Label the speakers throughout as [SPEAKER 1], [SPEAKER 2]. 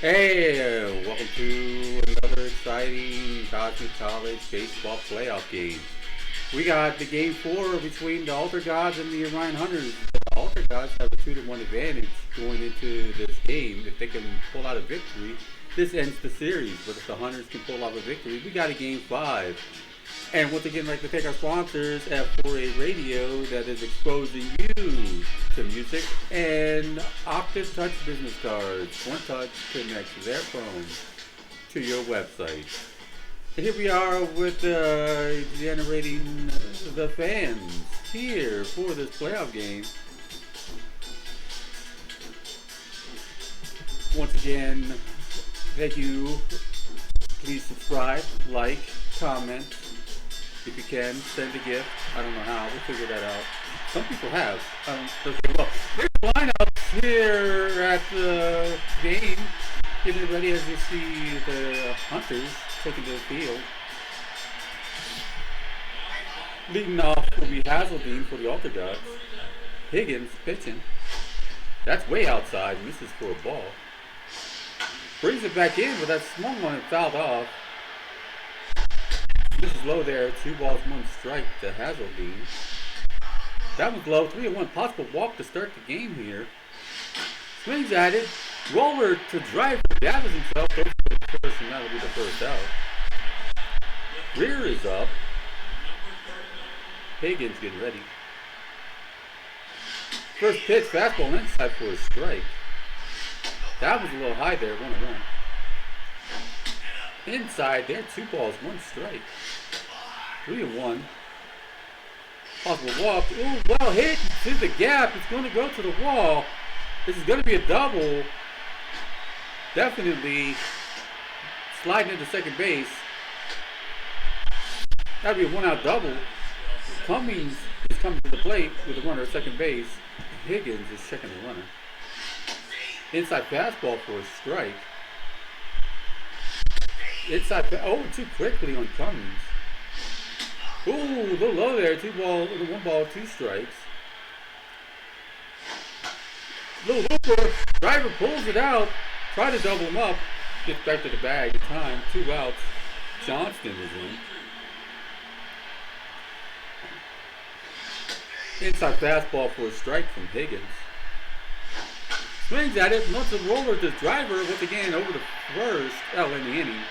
[SPEAKER 1] Hey, welcome to another exciting Dodger College baseball playoff game. We got the game 4 between the Altar Gods and the Orion Hunters. The Altar Gods have a 2-1 advantage going into this game. If they can pull out a victory, this ends the series. But if the Hunters can pull off a victory, we got a game 5. And once again, I'd like to thank our sponsors at 4A Radio that is exposing you to music and Octave Touch business cards. One touch connects their phone to your website. And here we are with generating the fans here for this playoff game. Once again, thank you. Please subscribe, like, comment. If you can, send a gift. I don't know how. We'll figure that out. Some people have. Okay, well, there's lineups here at the game. Getting ready as you see the Hunters taking to the field. Leading off will be Hazeldean for the Altar Gods. Higgins pitching. That's way outside. Misses for a ball. Brings it back in, but that swung one and fouled off. This is low there, 2 balls, 1 strike to Hazeldean. That one's low, 3-1, possible walk to start the game here. Swings at it, roller to driver, gathers himself, goes for the first, and that'll be the first out. Rear is up. Higgins getting ready. First pitch, fastball inside for a strike. That was a little high there, 1-1. Inside there, 2 balls, 1 strike. 3-1. Possible walk. Ooh, well hit to the gap. It's going to go to the wall. This is going to be a double. Definitely sliding into second base. That'll be a 1-out double. Cummings is coming to the plate with a runner at second base. Higgins is checking the runner. Inside fastball for a strike. Inside, too quickly on Cummings. Ooh, a little low there. 1 ball, 2 strikes. Little hooper, driver pulls it out. Try to double him up. Gets back to the bag. Time, 2 outs. Johnston is in. Inside fastball for a strike from Higgins. Swings at it, wants a roller to driver once again over the first. In the inning.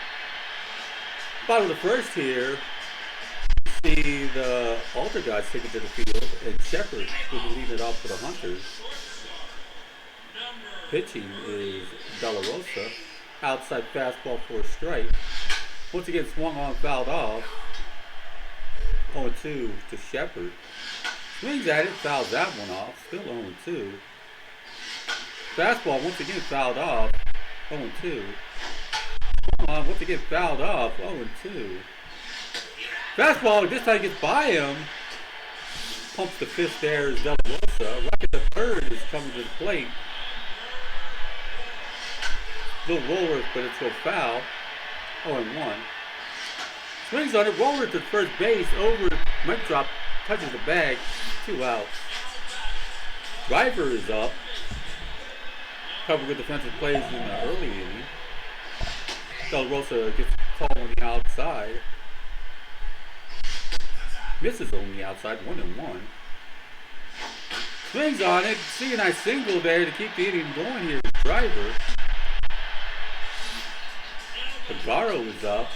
[SPEAKER 1] Bottom of the first here, see the Altar Gods take it to the field, and Shepard will be leading it off for the Hunters. Pitching is De La Rosa. Outside fastball for a strike. Once again, swung on, fouled off. 0-2 to Shepard. Swings at it, fouls that one off. Still 0-2. Fastball once again fouled off. 0-2. Once again fouled off. 0-2. Fastball, this time gets by him. Pumps the fifth there is De La Rosa. Right at the third is coming to the plate. Little roller, but it's so foul. 0-1. Swings on it, roller to first base, over, mic drop, touches the bag, 2 outs. Driver is up. Covered with defensive plays in the early inning. De La Rosa gets called on the outside. Misses on the outside, 1-1. Swings on it, see a nice single there to keep the inning going here. Driver. Pagaro is up.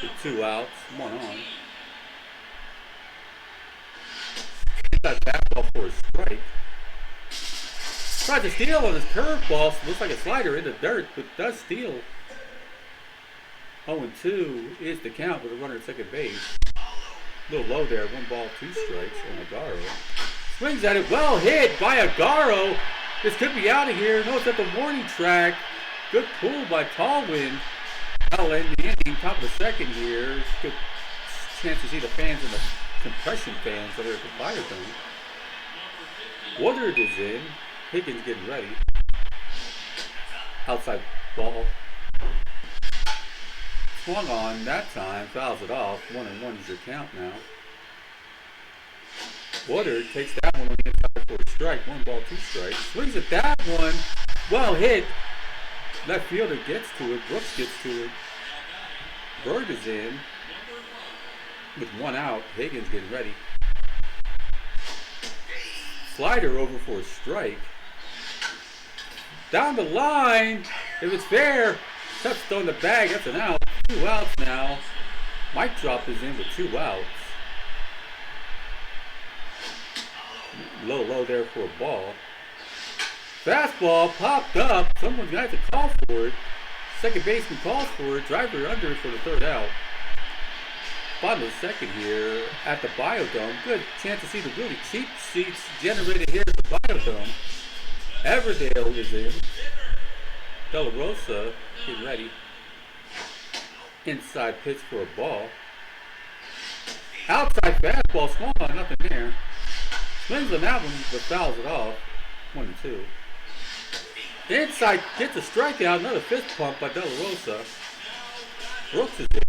[SPEAKER 1] With 2 outs, 1 on. Inside fastball for a strike. Tried to steal on his curveball, so looks like a slider in the dirt, but does steal. 0-2 is the count with a runner at second base. A little low there, 1 ball, 2 strikes on Agaro. Swings at it, well hit by Agaro. This could be out of here. No, it's at the warning track. Good pull by Tallwind. That'll end the inning. Top of the second here. Good chance to see the fans and the compression fans that are at the fire zone. Woodard is in. Higgins getting ready. Outside ball. Swung on that time, fouls it off. 1-1 is your count now. Woodard takes that one on the inside for a strike. 1 ball, 2 strikes. Swings at that one. Well hit. Left fielder gets to it. Brooks gets to it. Berg is in. With one out. Higgins getting ready. Slider over for a strike. Down the line. If it's fair. Touched on the bag. That's an out. 2 outs now. Mic drop is in with 2 outs. Low there for a ball. Fastball popped up. Someone's going to have to call for it. Second baseman calls for it. Driver under for the 3rd out. Bottom of the 2nd here at the Biodome. Good chance to see the really cheap seats generated here at the Biodome. Everdale is in. De La Rosa getting ready. Inside pitch for a ball. Outside fastball, small on, nothing there. Swings on that one, but fouls it off. 1-2. Inside gets a strikeout, another fist pump by De La Rosa. Brooks is in.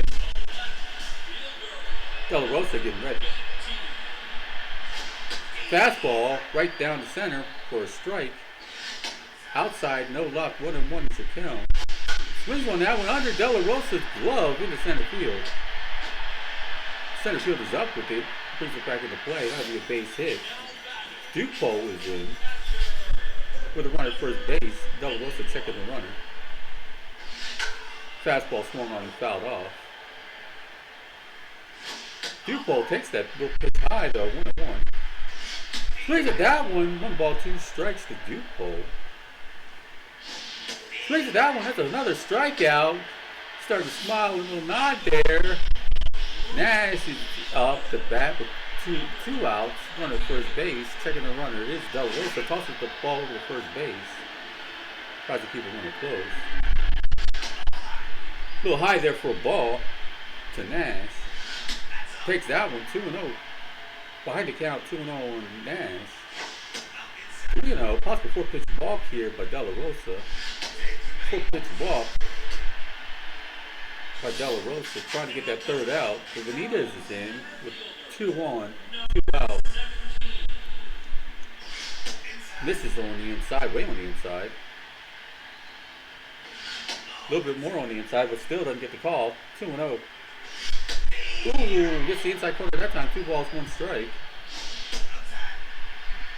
[SPEAKER 1] De La Rosa getting ready. Fastball right down the center for a strike. Outside, no luck. 1-1 is your count. Swings on that one under De La Rosa's glove into center field. Center field is up with it. Brings it back into play. That'll be a base hit. Dupo is in. With a runner at first base. De La Rosa checking the runner. Fastball swung on and fouled off. Dupo takes that little pitch high though. 1-1. Swings at that one. 1-2 strikes to Dupo. Swings at that one. That's another strikeout. Starting to smile with a little nod there. Nash is up the bat with two outs. Runner at first base. Checking the runner. It is De La Rosa. Tosses the ball to first base. Tries to keep the runner close. A little high there for a ball to Nash. Takes that one. 2-0. Behind the count. 2-0 on Nash. 3-0. Possible 4-pitch walk here by De La Rosa. 4-pitch walk by De La Rosa, trying to get that 3rd out. So Benitez is in with 2 on, 2 out. Misses on the inside, way on the inside. A little bit more on the inside, but still doesn't get the call. 2-0. Ooh, gets the inside corner that time. 2 balls, 1 strike.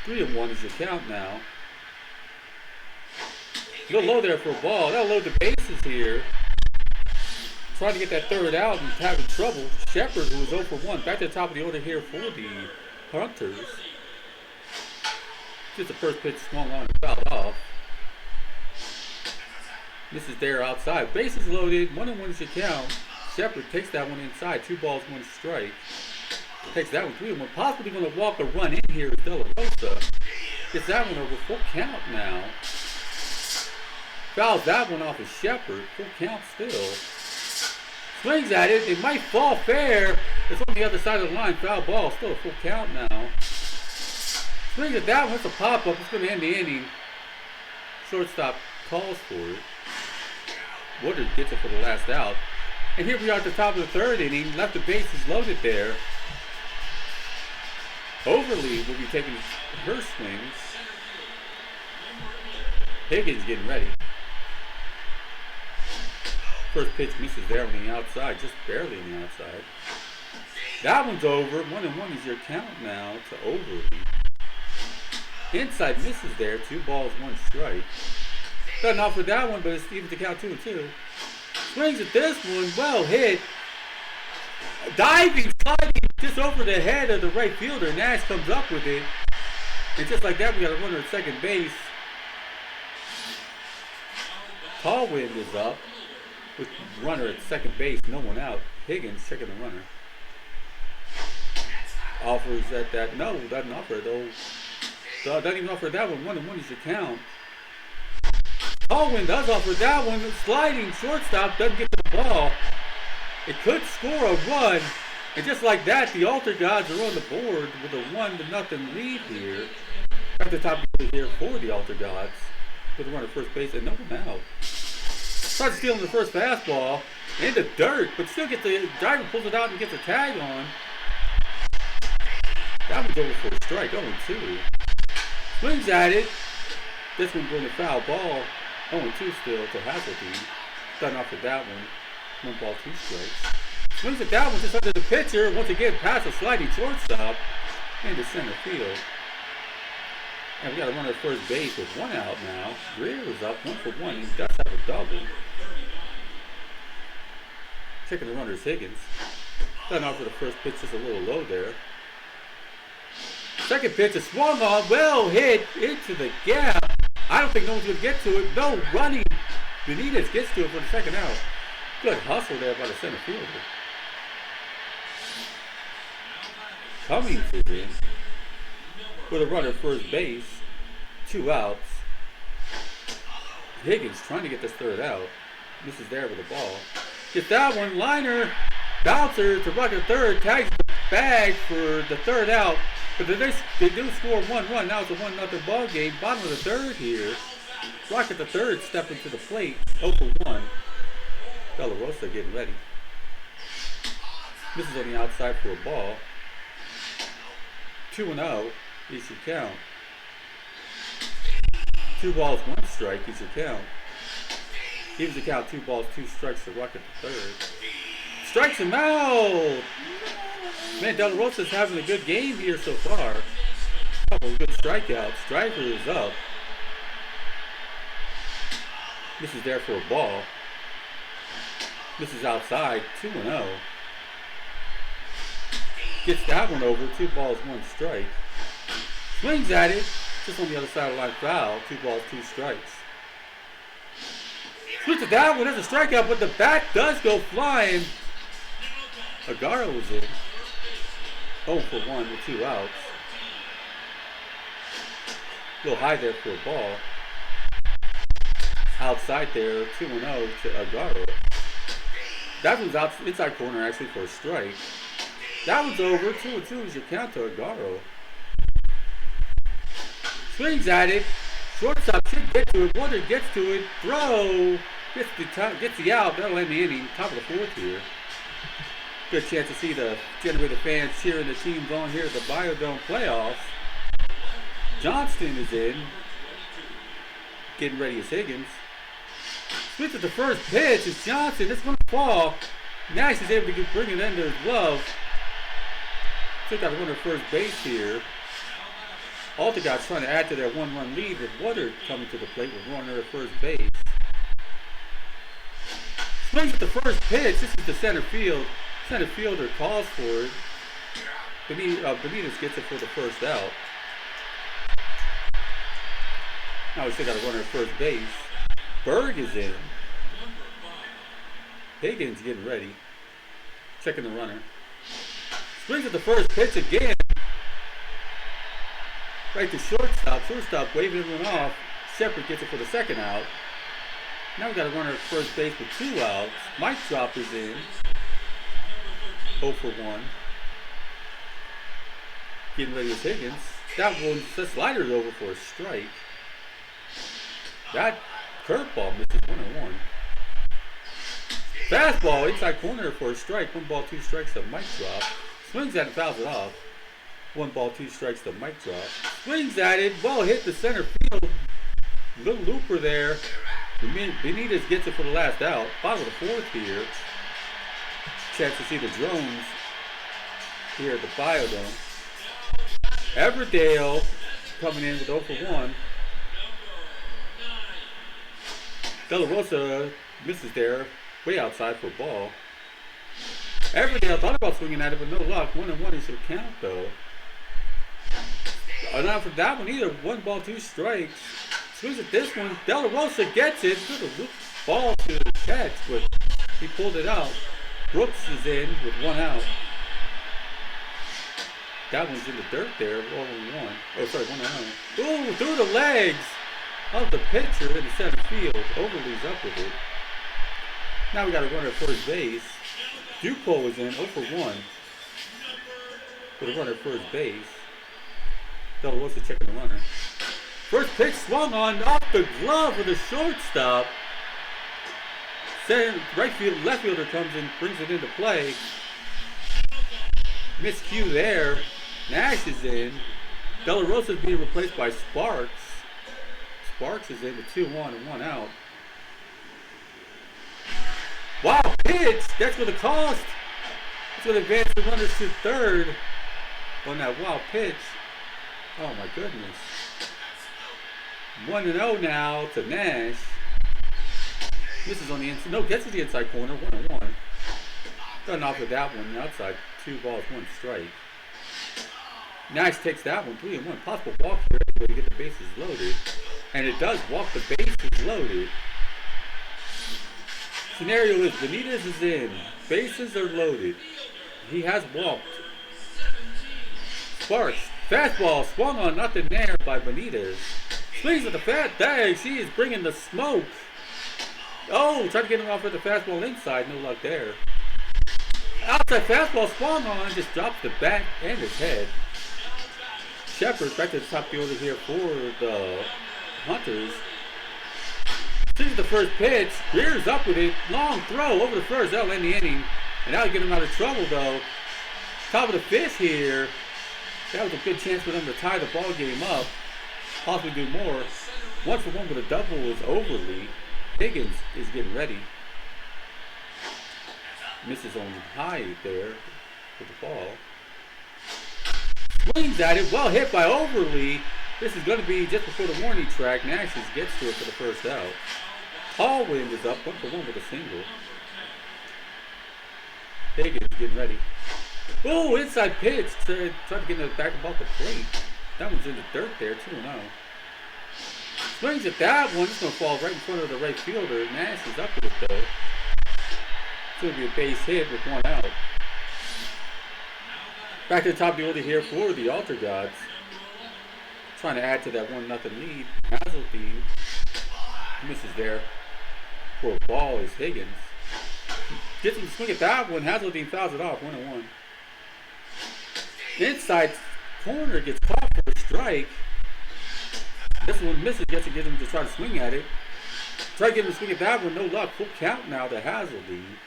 [SPEAKER 1] 3-1 is your count now. A little low there for a ball. That'll load the bases here. Trying to get that 3rd out and having trouble. Shepard, who was 0 for 1, back to the top of the order here for the Hunters. Just the first pitch swung on and fouled off. This is there outside. Bases loaded. 1-1 is your count. Shepard takes that one inside. 2 balls, 1 strike. Takes that one 3-1. Possibly going to walk a run in here with De La Rosa. Gets that one over. Full count now. Fouls that one off of Shepard. Full count still. Swings at it. It might fall fair. It's on the other side of the line. Foul ball. Still a full count now. Swings at that one. It's a pop-up. It's going to end the inning. Shortstop calls for it. Woodard gets it for the last out. And here we are at the top of the 3rd inning. Left the bases loaded there. Overly will be taking her swings. Higgins getting ready. First pitch misses there on the outside, just barely on the outside. That one's over. 1-1 is your count now to Overly. Inside misses there. 2 balls, 1 strike. Doesn't offer that one, but it's even to count 2-2. Swings at this one. Well hit. Diving, sliding just over the head of the right fielder. Nash comes up with it. And just like that, we got a runner at second base. Tallwind is up. With runner at second base, no one out. Higgins checking the runner. Offers at that. No, doesn't offer though. So doesn't even offer that one. 1-1 is your count. Tallwind does offer that one. Sliding shortstop doesn't get to the ball. It could score a run. And just like that, the Altar Gods are on the board with a 1-0 lead here. At the top of here for the Altar Gods. With a runner first base and no one out. Starts stealing the first fastball in the dirt, but still gets the driver, pulls it out and gets a tag on. That one's over for a strike, 0-2. Swings at it. This one's going to foul ball 0-2 still to Hasseltine. Done off with that one. 1 ball, 2 strikes. Swings at that one just under the pitcher. Once again, past a sliding shortstop into center field. And we got a runner at first base with 1 out now. Greer is up 1 for 1. He does have a double. Checking the runner's Higgins. Done off with the first pitch just a little low there. Second pitch is swung on. Well hit into the gap. I don't think no one's going to get to it. No running. Benitez gets to it for the second out. Good hustle there by the center fielder. Cummings is in with a runner at first base. 2 outs. Higgins trying to get this third out. This is there with the ball. Gets that one. Liner. Bouncer to Rucker third. Tags the bag for the third out. But they do score 1 run. Now it's a 1-0 ball game. Bottom of the third here. Rocket the third stepping to the plate. 0 for 1. De La Rosa getting ready. This is on the outside for a ball. 2-0 is your count. 2 balls, 1 strike is your count. Gives the count 2 balls, 2 strikes to Rocket the third. Strikes him out! Man, De La Rosa's having a good game here so far. A couple of good strikeouts. Striker is up. This is there for a ball. This is outside, 2-0. Gets that one over, 2 balls, 1 strike. Swings at it, just on the other side of the line, foul, 2 balls, 2 strikes. Swings at that one, that's a strikeout, but the bat does go flying. Agaro was in. 0 for 1 with 2 outs. A little high there for a ball. Outside there, 2-0 to Agaro. That one's out inside corner actually for a strike. That one's over. 2-2 is your count to Agaro. Swings at it. Shortstop should get to it. Wonder gets to it. Throw. Gets the out. That'll end the inning. Top of the 4th here. Good chance to see the Generator fans cheering the teams on here at the Biodome playoffs. Johnston is in. Getting ready as Higgins. Switch at the first pitch. It's Johnson. It's going to fall. Nash is able to bring it under his glove. Took out a runner first base here. Altagod's trying to add to their 1-run lead with Woodard coming to the plate with runner at first base. Swings at the first pitch. This is the center field. Center fielder calls for it. Benitez gets it for the first out. Now we still got a runner at first base. Berg is in. Higgins getting ready. Checking the runner. Swings at the first pitch again. Right to shortstop. Shortstop waving everyone off. Shepard gets it for the second out. Now we got a runner at first base with 2 outs. Mike Drop is in. 0 for 1. Getting ready as Higgins. That slider is over for a strike. That curveball misses 1-1. Fastball inside corner for a strike. 1 ball, 2 strikes to Mike Drop. Swings at it, fouls it off. 1 ball, 2 strikes to Mike Drop. Swings at it. Well hit the center field. Little looper there. Benitez gets it for the last out. Bottom of the 4th here. Chance to see the drones here at the Biodome. Everdale coming in with 0 for 1. De La Rosa misses there, way outside for a ball. Everdale thought about swinging at it, but no luck. 1-1 is your count, though. Not for that one either. 1 ball, 2 strikes. Swings at this one. De La Rosa gets it. Good ball to the catch, but he pulled it out. Brooks is in with 1 out. That one's in the dirt there. 0-1. Oh, sorry, 1-0. Ooh, through the legs of the pitcher in the center field. Overly's up with it. Now we got a runner at first base. Dupo is in 0 for 1 with a runner at first base. De La Rosa checking the runner. First pitch swung on off the glove of the shortstop. Left fielder comes in, brings it into play. Miscue there. Nash is in. De La Rosa is being replaced by Sparks. Sparks is in with 2-1 and 1 out. Wow, pitch! That's going to cost. It's going to advance the runners to third on that wild pitch. Oh my goodness. 1-0 now to Nash. This is on the inside. No, gets to the inside corner. 1-1. Done off with that one. Outside. 2 balls, 1 strike. Nash takes that one. 3-1. Possible walk here anyway to get the bases loaded. And it does walk the bases loaded. Scenario is Benitez is in. Bases are loaded. He has walked. Sparks. Fastball swung on, nothing there by Benitez. Swings at the fat dags. He is bringing the smoke. Oh, tried to get him off with the fastball inside. No luck there. Outside fastball swung on. Just drops the bat and his head. Shepard back to the top of the order here for the Hunters. This is the first pitch. Rears up with it. Long throw over the first. That'll end the inning. And that'll get him out of trouble though. Top of the fifth here. That was a good chance for them to tie the ball game up. Possibly do more. 1 for 1 with a double is Overly. Higgins is getting ready. Misses on high there with the ball. Swings at it. Well hit by Overly. This is going to be just before the warning track. Nash gets to it for the first out. Hallwind is up 1 for 1 with a single. Higgins getting ready. Oh, inside pitch. Tried to get in the back about the plate. That one's in the dirt there, 2-0. Swings at that one. It's going to fall right in front of the right fielder. Nash is up with it though. It's going to be a base hit with 1 out. Back to the top of the order here for the Altar Gods. Trying to add to that 1-0 lead. Hazeltine misses there. For a ball is Higgins. Gets him to swing at that one. Hazeltine fouls it off. 1-1. Inside corner gets caught for a strike. This one misses. Gets him to try to swing at it. Try to get him to swing at that one. No luck. Full count now to Hazeltine.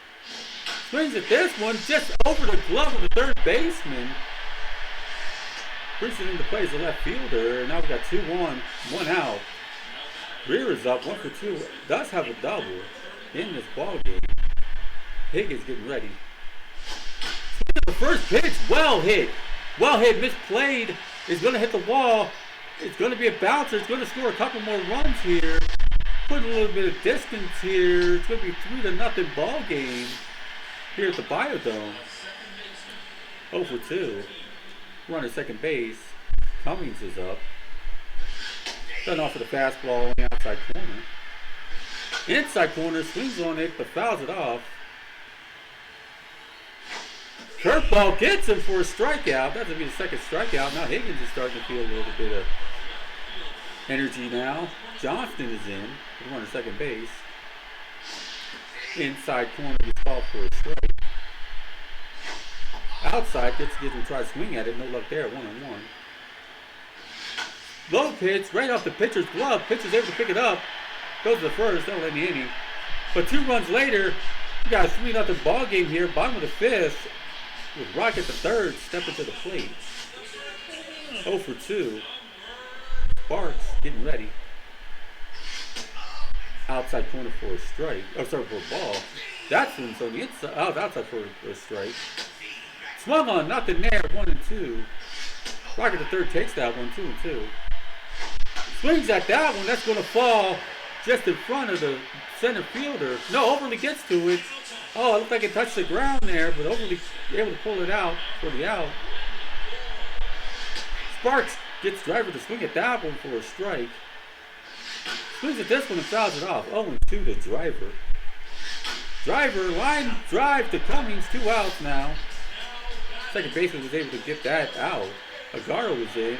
[SPEAKER 1] Swings at this one. Just over the glove of the third baseman. Brings it into play as the left fielder. Now we got 2-1. 1 out. Rear is up. 1 for 2. Does have a double in this ball game. Higgins getting ready. The first pitch, well hit. Well hit, misplayed. It's going to hit the wall. It's going to be a bouncer. It's going to score a couple more runs here. Put a little bit of distance here. It's going to be 3-0 ball game here at the Biodome. 0 for 2. Runner second base. Cummings is up. Done off of the fastball on the outside corner. Inside corner, swings on it, but fouls it off. Curveball gets him for a strikeout. That's going to be the second strikeout. Now Higgins is starting to feel a little bit of energy now. Johnston is in. Runner second base. Inside corner gets called for a strike. Outside gets him to try to swing at it. No luck there. 1-1. Low pitch right off the pitcher's glove. Pitcher's able to pick it up. Goes to the first. That'll end the inning. But 2 runs later, we got a 3-0 ball game here. Bottom of the 5th. With Rocket the third stepping to the plate. 0 for 2. Sparks getting ready. Outside corner for a strike. Oh, sorry, for a ball. That's on the inside. Oh, outside for a strike. Swung on, nothing there. 1-2. Rocket the third takes that one. 2-2. Swings at that one. That's going to fall just in front of the center fielder. No, Overly gets to it. Oh, it looked like it touched the ground there, but Overly able to pull it out for the out. Sparks gets Driver to swing at that one for a strike. Swings at this one and fouls it off. 0-2 to Driver. Driver, line drive to Cummings. 2 outs now. Second baseman was able to get that out. Agaro was in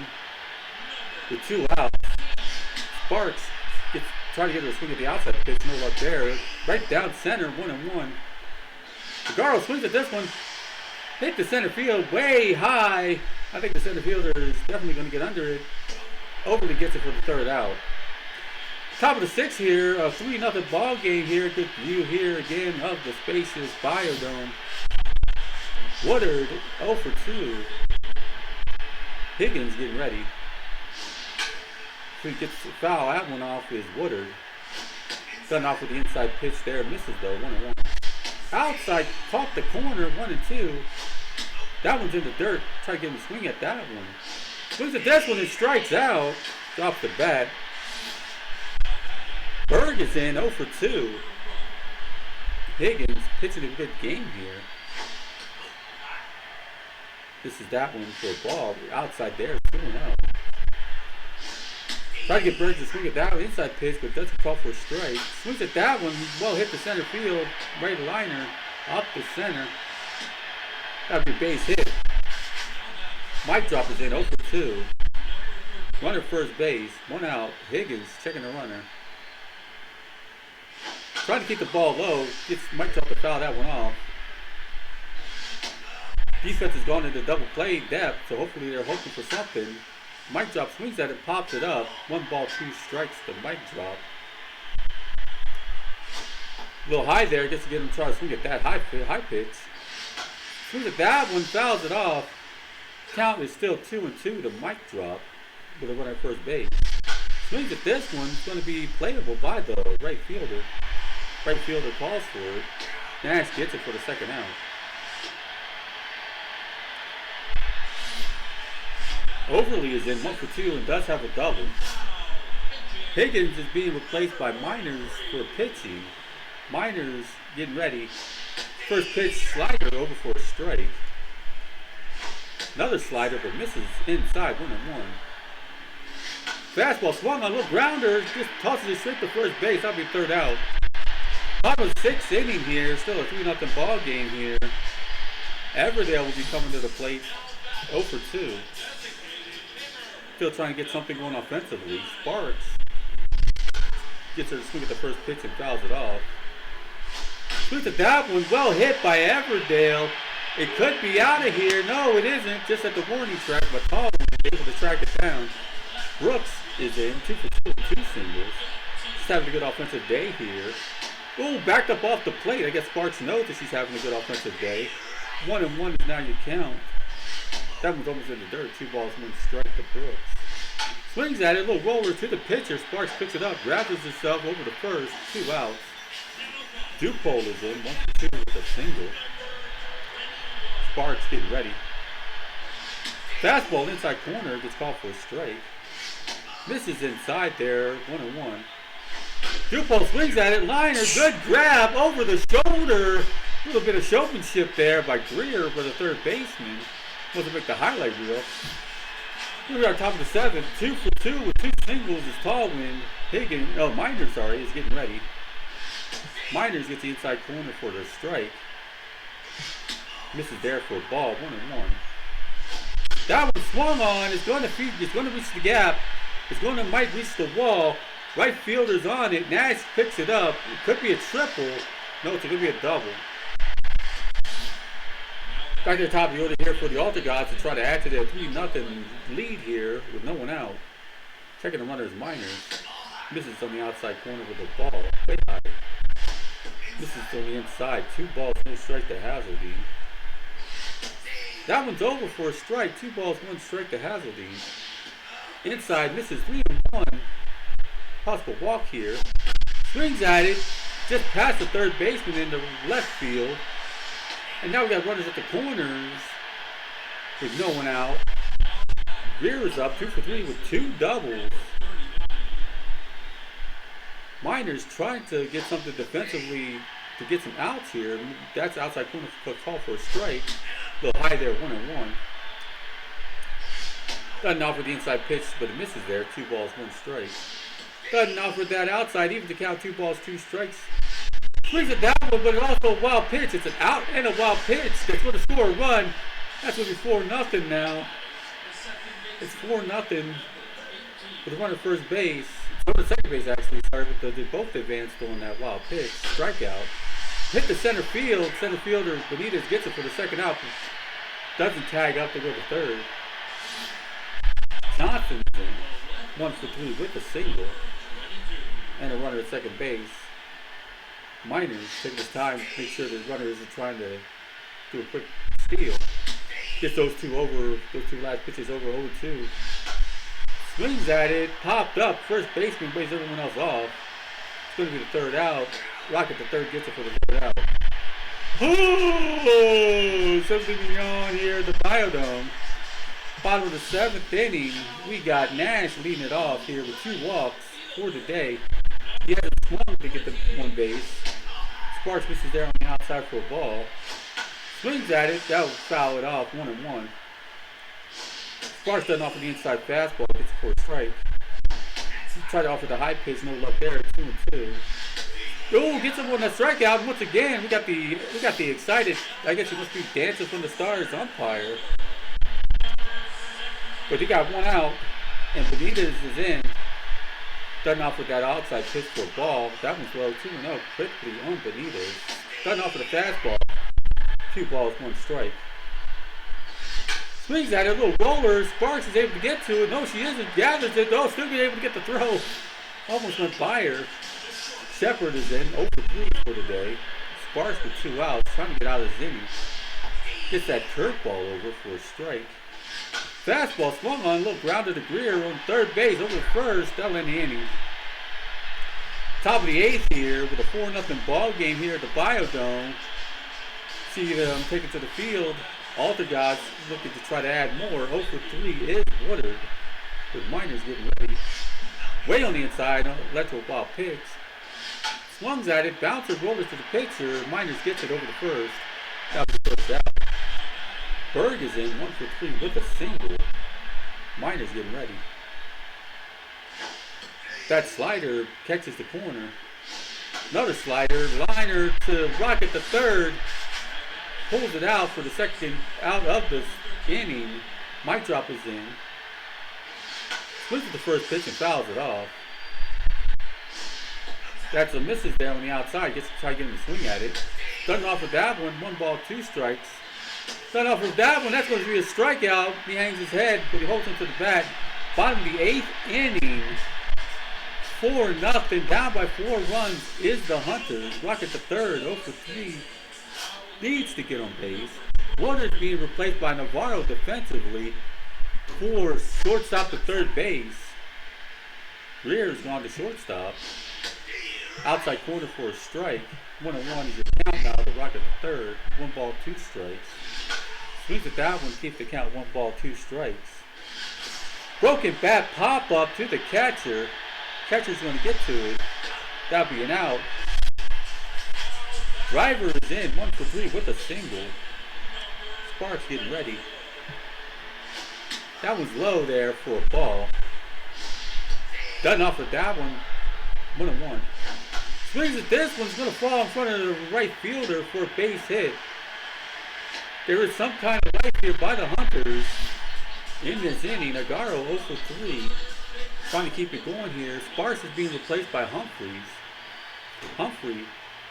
[SPEAKER 1] with 2 outs. Sparks trying to get her to swing at the outside pitch. No luck there. Right down center. 1-1. Agaro swings at this one. Hit the center field way high. I think the center fielder is definitely going to get under it. Overly gets it for the third out. Top of the 6th here. A 3-0 ball game here. Good view here again of the spacious Biodome. Woodard 0 for 2. Higgins getting ready. So he gets the foul. That one off is Woodard. Done off with the inside pitch there. Misses though. 1-1. Outside, caught the corner. 1-2. That one's in the dirt. Try to get him to swing at that one. Swings at this one and strikes out. Drops the bat. Berg is in 0 for 2. Higgins pitching a good game here. This is that one for a ball. Outside there, 2-0. Try to get Berg to swing at that one. Inside pitch, but doesn't call for a strike. Swings at that one. Well hit the center field. Right liner. Up the center. That'd be a base hit. Mic drop is in 0 for 2. Runner first base. 1 out. Higgins checking the runner. Trying to keep the ball low. Gets mic drop to foul that one off. Defense has gone into double play depth, so hopefully they're hoping for something. Mic drop swings at it, pops it up. 1 ball, 2 strikes the mic drop. A little high there, gets to get him to try to swing at that high pitch. Swings at that one, fouls it off. Count is still 2-2 to mic drop with a runner at first base. Swings at this one, it's going to be playable by the right fielder. Right fielder calls for it. Nash gets it for the second out. Overly is in 1 for 2 and does have a double. Higgins is being replaced by Miners for pitching. Miners getting ready. First pitch slider over for a strike. Another slider but misses inside 1-1. Fastball swung on a little grounder. Just tosses it straight to first base. That'll be third out. Top of 6th inning here. Still a 3-0 ball game here. Everdale will be coming to the plate 0 for 2. Still trying to get something going offensively. Sparks gets her to swing at the first pitch and fouls it off. Swings at that one. Well hit by Everdale. It could be out of here. No, it isn't. Just at the warning track, but Tall was able to track it down. Brooks is in 2 for 2 with 2 singles. Just having a good offensive day here. Ooh, backed up off the plate. I guess Sparks knows that she's having a good offensive day. 1-1 is now your count. That one's almost in the dirt. 2 balls, 1 strike to Brooks. Swings at it, a little roller to the pitcher. Sparks picks it up, grabs himself over the first. 2 outs. Dupole is in 1 for 2 with a single. Sparks getting ready. Fastball inside corner gets called for a strike. Misses inside there, 1-1. Dupole swings at it, liner, good grab over the shoulder. A little bit of showmanship there by Greer for the third baseman. Wasn't make the highlight reel. Here we are, top of the 7th. 2 for 2 with 2 singles is Tallwind. Miners, is getting ready. Miners gets the inside corner for the strike. Misses there for a ball, 1-1. That one swung on. It's going to reach the gap. Might reach the wall. Right fielder's on it. Nash picks it up. It could be a triple. No, it's going to be a double. Back to the top of the order here for the Altar Gods to try to add to their 3-0 lead here with no one out. Checking the runner is Miners. Misses on the outside corner with a ball. Way high. Misses on the inside. 2 balls, 1 strike to Hazeldine. That one's over for a strike. 2 balls, 1 strike to Hazeldine. Inside, misses 3-1. Possible walk here. Swings at it. Just past the third baseman in the left field. And now we got runners at the corners with no one out. Greer is up 2 for 3 with 2 doubles. Miners trying to get something defensively to get some outs here. That's outside corner call for a strike. A little high there, 1-1. Doesn't offer the inside pitch, but it misses there. 2 balls, 1 strike. Doesn't offer that outside, even to count 2 balls, 2 strikes. Swings it down, but it's also a wild pitch. It's an out and a wild pitch. That's going to score a run. That's going to be 4-0 now. It's 4-0 with a runner at first base. Runner at second base, actually. Sorry, but they both advanced on that wild pitch. Strikeout. Hit the center field. Center fielder Benitez gets it for the second out. Doesn't tag up to go to third. Johnson's in 1 for 3 with a single. And a runner at second base. Miners taking his time to make sure the runner isn't trying to do a quick steal. Gets those two last pitches over 0-2. Swings at it, popped up. First baseman waves everyone else off. It's going to be the third out. Rocket the third gets it for the third out. Oh, something beyond here. The Biodome. Bottom of the 7th inning. We got Nash leading it off here with 2 walks for the day. He hasn't swung to get the one base. Sparks misses there on the outside for a ball. Swings at it. That will foul it off. 1-1. Sparks doesn't offer the inside fastball. Gets for a strike. He tried to offer the high pitch. No luck there. 2-2. Oh, gets him on the strikeout. Once again, we got the excited. I guess it must be dancing from the stars umpire. But he got 1 out, and Benitez is in. Starting off with that outside pitch for a ball. That one's low. 2-0 quickly on Benitez. Starting off with a fastball. 2 balls, 1 strike. Swings at it, a little roller. Sparks is able to get to it. No, she isn't. Gathers it. Oh, still be able to get the throw. Almost went by her. Shepard is in. 0 for 3 for the day. Sparks with 2 outs. Trying to get out of his inning. Gets that curveball over for a strike. Fastball swung on. A little ground to the Greer on third base. Over first. That'll end the inning. Top of the 8th here with a 4-0 ball game here at the Biodome. See them take it to the field. Altergods looking to try to add more. 0 for 3 is Woodard. With Miners getting ready. Way on the inside. Electro ball picks. Swings at it. Bouncer rollers to the pitcher. Miners gets it over the first. That was the first out. Berg is in. 1 for 3 with a single. Miners getting ready. That slider catches the corner. Another slider. Liner to Rocket the third. Pulls it out for the second out of this inning. Mic drop is in. Swings at the first pitch and fouls it off. That's a misses there on the outside. Gets to try getting a swing at it. Doesn't offer that one. 1 ball, 2 strikes. Doesn't offer that one. That's going to be a strikeout. He hangs his head, but he holds him to the bat. Bottom of the 8th inning. 4-0. Down by 4 runs is the Hunters. Rocket the third. 0 for 3. Needs to get on base. Warner's being replaced by Navarro defensively for shortstop to third base. Greer's gone to shortstop. Outside corner for a strike. 1-1 is your count now to Rocket the third. 1 ball, 2 strikes. Swings at that one, keeps the count 1 ball, 2 strikes. Broken bat pop up to the catcher. Catcher's going to get to it. That'll be an out. Driver is in. 1 for 3 with a single. Sparks getting ready. That one's low there for a ball. Doesn't offer that one. 1-1. Swings at this one's going to fall in front of the right fielder for a base hit. There is some kind of life here by the Hunters in this inning. Agaro 0 for 3. Trying to keep it going here. Sparks is being replaced by Humphreys. Humphrey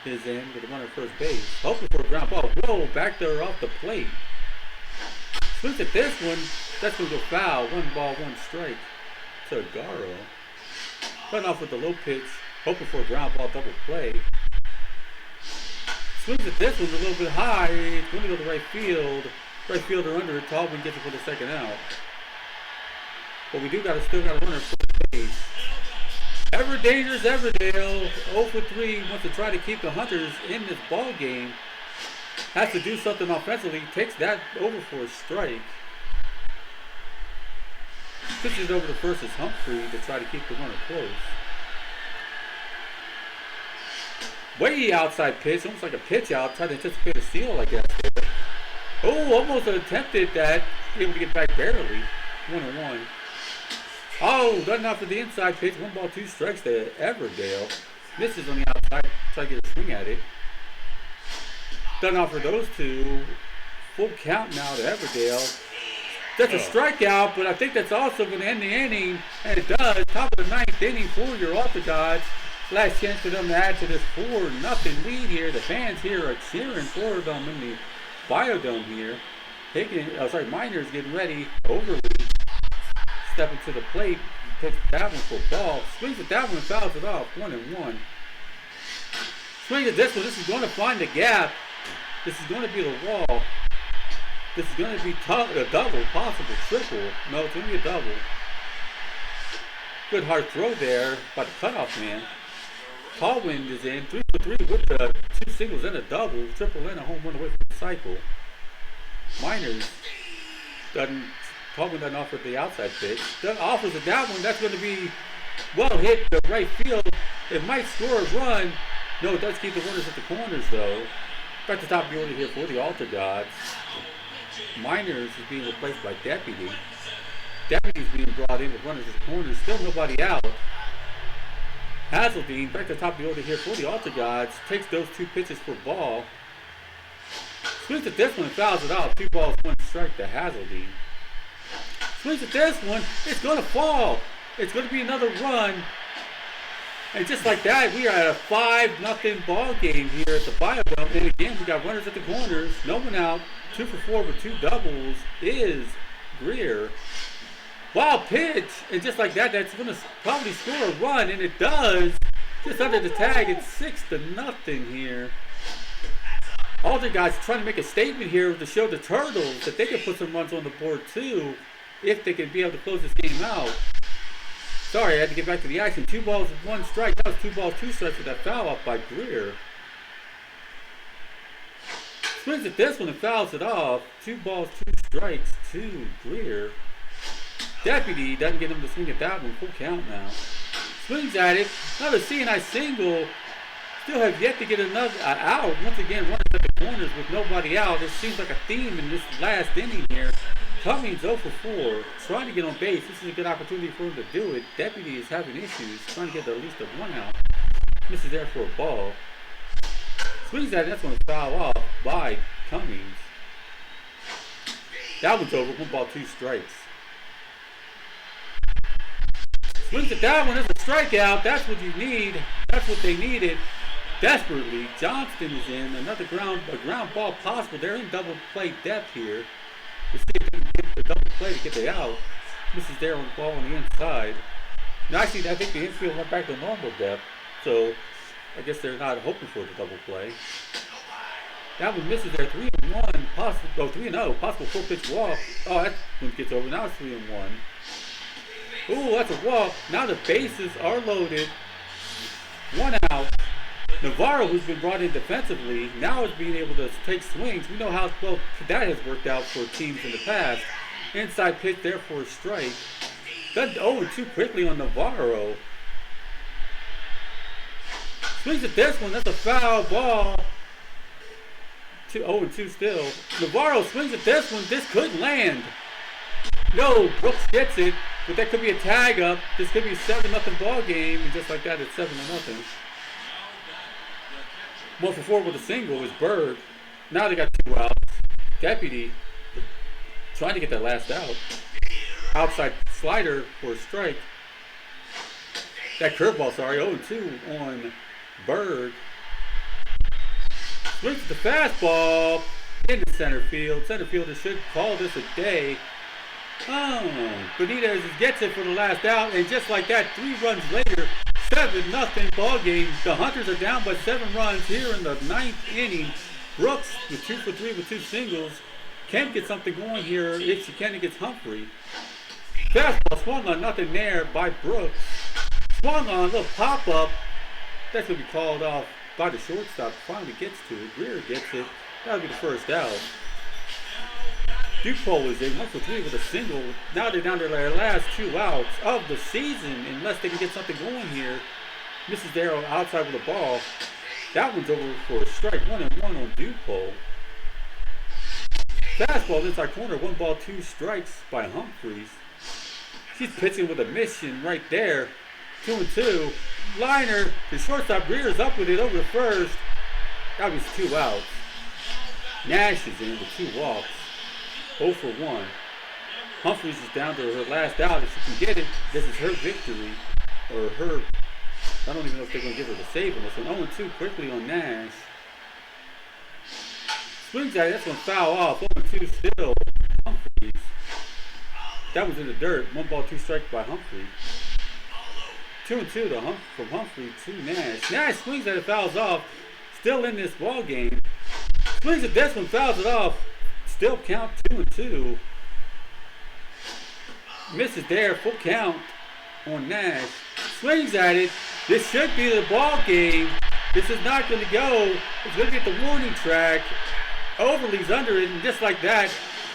[SPEAKER 1] is in with a runner at first base. Hoping for a ground ball. Whoa, back there off the plate. Swings at this one. That's going to go foul. 1 ball, 1 strike to Agaro. Run off with the low pitch. Hoping for a ground ball double play. Swings at this one a little bit high. It's going to go to right field. Right fielder under it. Tallman gets it for the second out. But we still got a runner at first base. Ever dangerous Everdale. 0 for 3. Wants to try to keep the Hunters in this ball game. Has to do something offensively. Takes that over for a strike. Pitches over to first is Humphrey to try to keep the runner close. Way outside pitch, almost like a pitch out. Tried to anticipate a steal, I guess. Oh, almost attempted that. Able to get back barely. 1-1. Oh, doesn't offer the inside pitch. 1 ball, 2 strikes to Everdale. Misses on the outside. Try to get a swing at it. Doesn't offer those 2. Full count now to Everdale. That's a strikeout, but I think that's also going to end the inning. And it does. Top of the 9th inning for your Orthodox. Last chance for them to add to this 4-0 lead here. The fans here are cheering for them in the Biodome here. Miners getting ready. Overly. Stepping to the plate. Takes that one for a ball. Swings at that one and fouls it off. 1-1. Swing at this one. This is going to find the gap. This is going to be the wall. This is going to be a double, possible triple. No, it's going to be a double. Good hard throw there by the cutoff man. Tallwind is in 3 for 3 with the 2 singles and a double, triple and a home run away from the cycle. Miners Tallwind doesn't offer the outside pitch. Doesn't offers it that one. That's going to be well hit the right field. It might score a run. No, it does keep the runners at the corners though. Back to top of the order here for the Altar Gods. Miners is being replaced by Deputy. Deputy's being brought in with runners at the corners. Still nobody out. Hazeldine, back to the top of the order here for the Altar Gods, takes those 2 pitches for ball. Swings at this one and fouls it off. 2 balls, 1 strike to Hazeldine. Swings at this one, it's going to fall. It's going to be another run. And just like that, we are at a 5-0 ball game here at the Biodome. And again, we got runners at the corners. No one out. 2 for 4 with 2 doubles is Greer. Wild pitch, and just like that, that's going to probably score a run, and it does. Just under the tag, it's 6-0 here. Altar Guys trying to make a statement here to show the Turtles that they can put some runs on the board too, if they can be able to close this game out. Sorry, I had to get back to the action. 2 balls, 1 strike. That was 2 balls, 2 strikes with that foul off by Greer. Swings at this one and fouls it off. 2 balls, 2 strikes to Greer. Deputy doesn't get him to swing at that one. Full count now. Swings at it. Another CNI single. Still have yet to get another out. Once again, runners at the corners with nobody out. It seems like a theme in this last inning here. Cummings 0 for 4. Trying to get on base. This is a good opportunity for him to do it. Deputy is having issues. Trying to get at least a 1 out. Misses there for a ball. Swings at it. That's going to foul off by Cummings. That one's over. 1 ball, 2 strikes. Swings at that one. That's a strikeout. That's what you need. That's what they needed desperately. Johnston is in. Another ground ball possible. They're in double play depth here. To see if they can get the double play to get the out. Misses there on the ball on the inside. Now actually, I think the infield went back to normal depth. So I guess they're not hoping for the double play. That one misses there. 3-1. Possible. Oh, 3-0. Possible 4-pitch walk. Oh, that one gets over. Now it's 3-1. Ooh, that's a walk. Now the bases are loaded. 1 out. Navarro, who's been brought in defensively, now is being able to take swings. We know how well that has worked out for teams in the past. Inside pitch there for a strike. Done 0-2 quickly on Navarro. Swings at this one. That's a foul ball. 0-2 still. Navarro swings at this one. This could land. No, Brooks gets it. But that could be a tag up. This could be a 7-0 ball game. And just like that, it's 7-0. 1 for 4 with a single is Berg. Now they got 2 outs. Deputy trying to get that last out. Outside slider for a strike. That curveball, sorry. 0-2 on Berg. Swings at the fastball into center field. Center fielder should call this a day. Oh, Benitez gets it for the last out, and just like that, 3 runs later, 7-0 ball game. The Hunters are down by 7 runs here in the 9th inning. Brooks with 2 for 3 with 2 singles. Can get something going here if she can against Humphrey. Fastball swung on, nothing there by Brooks. Swung on, a little pop up. That's going to be called off by the shortstop. Finally gets to it. Greer gets it. That'll be the first out. Dupole is in 1 for 3 with a single. Now they're down to their last 2 outs of the season, unless they can get something going here. Misses Darrow outside with a ball. That one's over for a strike. 1-1 on Dupole. Fastball inside corner. 1 ball, 2 strikes by Humphreys. She's pitching with a mission right there. 2-2. Liner. The shortstop rears up with it over the first. That was 2 outs. Nash is in with 2 walks. 0 for 1. Humphreys is down to her last out. If she can get it, this is her victory. Or her, I don't even know if they're going to give her the save on this one. 0-2 quickly on Nash. Swings at it, that's going to foul off. 0-2 still. Humphreys. That was in the dirt. 1 ball, 2 strikes by Humphrey. 2-2 from Humphrey to Nash. Nash swings at it, fouls off. Still in this ball game. Swings at this one, fouls it off. Still count 2-2. Misses there, full count. on Nash. Swings at it. This should be the ball game. This is not going to go. It's going to get the warning track. Overly's under it, and just like that,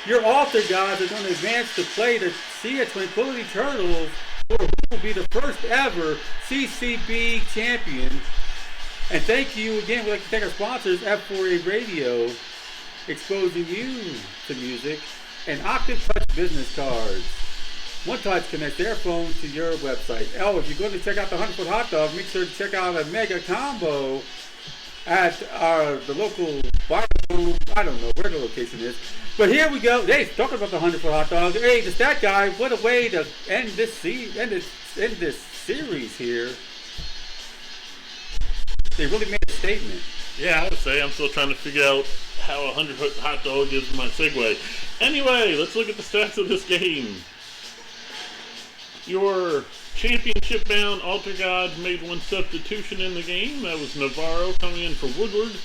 [SPEAKER 1] your Altar Gods are going to advance to play the Sea of Tranquility Turtles, or who will be the first ever CCB champion. And thank you again. We'd like to thank our sponsors, F4A Radio, exposing you to music, and Octave Touch business cards. One Touch connects their phone to your website. Oh, if you're going to check out the 100-foot hot dog, make sure to check out a mega combo at the local bar room. I don't know where the location is. But here we go. Hey, talking about the 100-foot hot dog. Hey, the Stat Guy, what a way to end this series here. They really made a statement.
[SPEAKER 2] Yeah, I would say I'm still trying to figure out how a 100-foot hot dog is my segue. Anyway, let's look at the stats of this game. Your championship-bound Altar Gods made one substitution in the game. That was Navarro coming in for Woodward,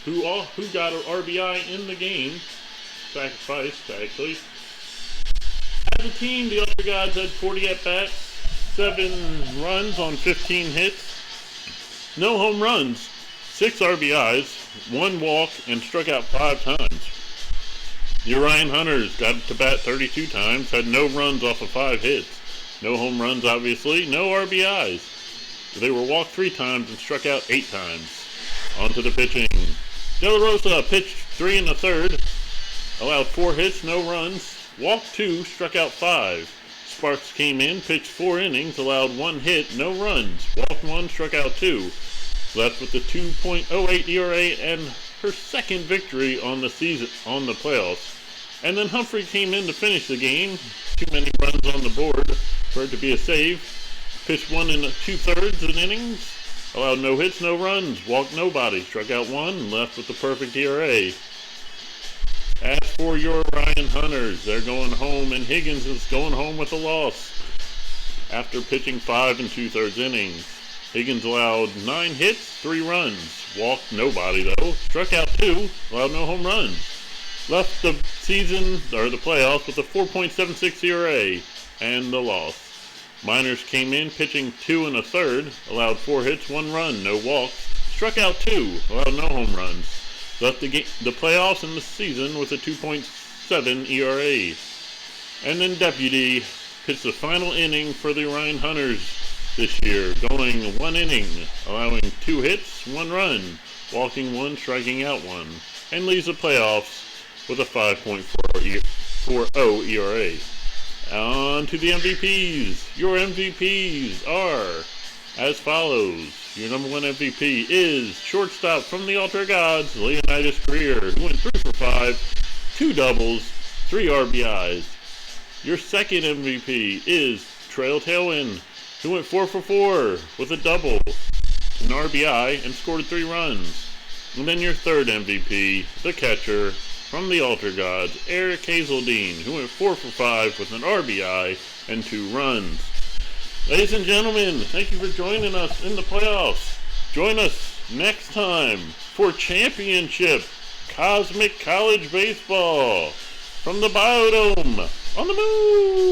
[SPEAKER 2] who got an RBI in the game. Sacrificed, actually. As a team, the Altar Gods had 40 at-bats, 7 runs on 15 hits, no home runs, 6 RBIs, 1 walk, and struck out 5 times. The Orion Hunters got to bat 32 times, had no runs off of 5 hits. No home runs, obviously, no RBIs. They were walked 3 times and struck out 8 times. On to the pitching. De La Rosa pitched 3 1/3, allowed 4 hits, no runs, walked 2, struck out 5. Sparks came in, pitched 4 innings, allowed 1 hit, no runs, walked 1, struck out 2. Left with the 2.08 ERA and her second victory on the season, on the playoffs. And then Humphrey came in to finish the game. Too many runs on the board for it to be a save. Pitched 1 2/3 innings. Allowed no hits, no runs. Walked nobody. Struck out 1. Left with the perfect ERA. As for your Orion Hunters, they're going home, and Higgins is going home with a loss. After pitching 5 2/3 innings, Higgins allowed 9 hits, 3 runs. Walked nobody though. Struck out 2. Allowed no home runs. Left the season, or the playoffs, with a 4.76 ERA and the loss. Miners came in pitching 2 1/3, allowed 4 hits, 1 run, no walks, struck out 2, allowed no home runs. Left the playoffs and the season with a 2.7 ERA. And then Deputy pitched the final inning for the Orion Hunters this year, going 1 inning, allowing 2 hits, 1 run, walking 1, striking out 1, and leaves the playoffs with a 5.40 ERA. On to the MVPs. Your MVPs are as follows. Your number 1 MVP is shortstop from the Altar Gods, Leonidas Greer, who went 3 for 5, 2 doubles, 3 RBIs. Your second MVP is Trail Tailwind, who went 4 for 4 with a double, an RBI, and scored 3 runs. And then your third MVP, the catcher from the Altar Gods, Eric Hazeldine, who went 4 for 5 with an RBI and 2 runs. Ladies and gentlemen, thank you for joining us in the playoffs. Join us next time for Championship Cosmic College Baseball from the Biodome on the moon.